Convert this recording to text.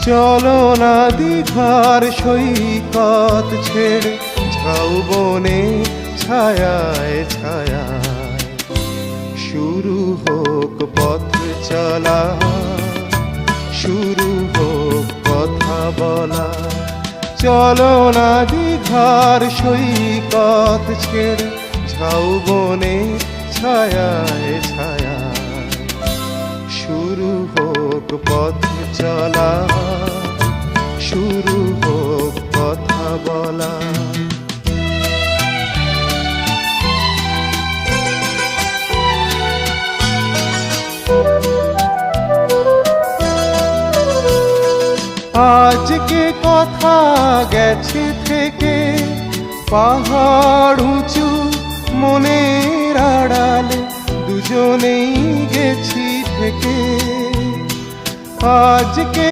চলো না দীঘার সৈকত ছেড়ে ঝাউবনে ছায়ায় ছায়ায় শুরু হোক পথ চলা, শুরু হোক কথা বলা। চলো না দীঘার সৈকত ছেড়ে ঝাউবনে ছায়ায় ছায়ায় শুরু হোক পথ চলা, শুরু হোক কথা বলা। আজকে কথা গেছে থেকে পাহাড় উঁচু মনের আড়ালে দুজনেই গেছি থেকে। আজকে